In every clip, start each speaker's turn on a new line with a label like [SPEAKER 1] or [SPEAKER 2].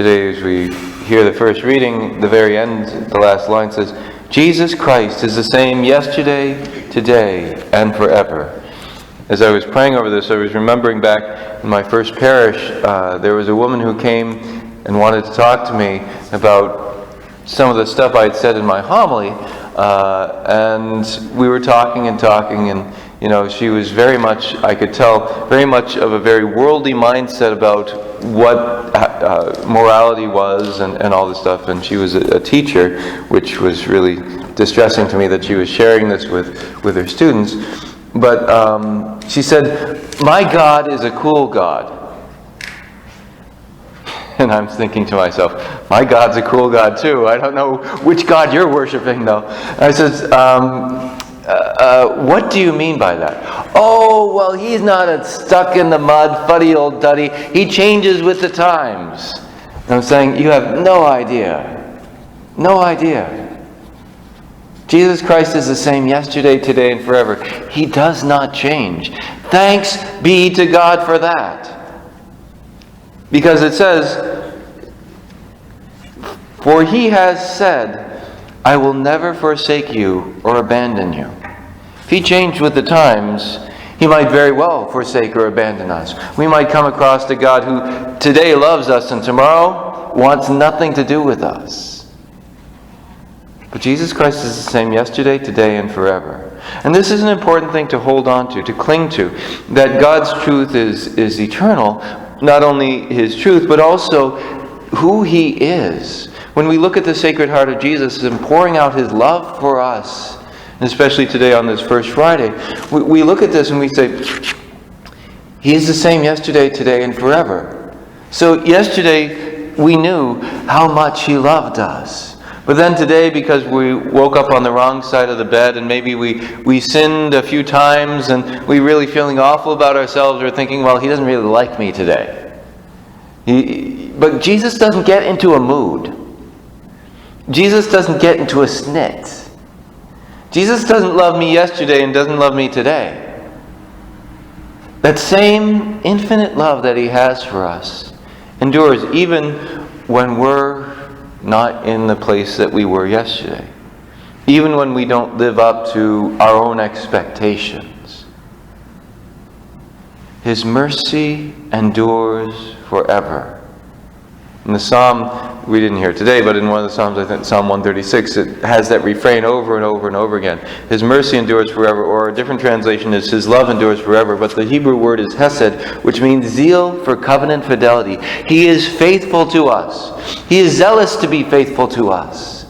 [SPEAKER 1] Today, as we hear the first reading, the very end, the last line says, Jesus Christ is the same yesterday, today, and forever. As I was praying over this, I was remembering back in my first parish, there was a woman who came and wanted to talk to me about some of the stuff I had said in my homily, and we were talking, and she was very much, I could tell, very much of a very worldly mindset about what morality was and all this stuff. And she was a teacher, which was really distressing to me that she was sharing this with her students. But she said, "My God is a cool God." And I'm thinking to myself, my God's a cool God too. I don't know which God you're worshiping though. And I said, what do you mean by that? Oh, well, he's not a stuck in the mud, fuddy old duddy. He changes with the times. And I'm saying, you have no idea. No idea. Jesus Christ is the same yesterday, today, and forever. He does not change. Thanks be to God for that. Because it says, "For he has said, I will never forsake you or abandon you." If he changed with the times, he might very well forsake or abandon us. We might come across a God who today loves us and tomorrow wants nothing to do with us. But Jesus Christ is the same yesterday, today, and forever. And this is an important thing to hold on to cling to, that God's truth is eternal, not only His truth, but also who He is. When we look at the Sacred Heart of Jesus and pouring out His love for us, and especially today on this First Friday, we look at this and we say, He is the same yesterday, today, and forever. So yesterday we knew how much He loved us. But then today, because we woke up on the wrong side of the bed and maybe we sinned a few times and we're really feeling awful about ourselves, or thinking, well, He doesn't really like me today. But Jesus doesn't get into a mood. Jesus doesn't get into a snit. Jesus doesn't love me yesterday and doesn't love me today. That same infinite love that He has for us endures even when we're not in the place that we were yesterday. Even when we don't live up to our own expectations. His mercy endures forever. In the Psalm, we didn't hear it today, but in one of the Psalms, I think Psalm 136, it has that refrain over and over and over again. His mercy endures forever, or a different translation is His love endures forever, but the Hebrew word is hesed, which means zeal for covenant fidelity. He is faithful to us. He is zealous to be faithful to us.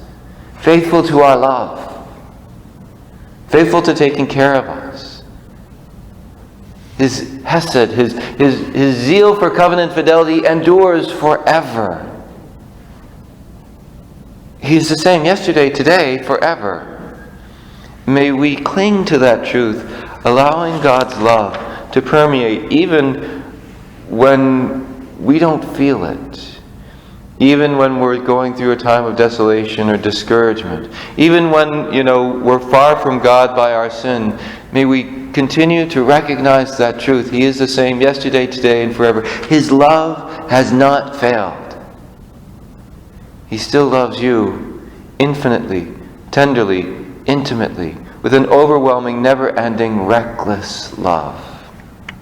[SPEAKER 1] Faithful to our love. Faithful to taking care of us. His hesed, his zeal for covenant fidelity endures forever. He is the same yesterday, today, forever. May we cling to that truth, allowing God's love to permeate even when we don't feel it. Even when we're going through a time of desolation or discouragement. Even when, we're far from God by our sin. May we continue to recognize that truth. He is the same yesterday, today, and forever. His love has not failed. He still loves you infinitely, tenderly, intimately, with an overwhelming, never-ending, reckless love.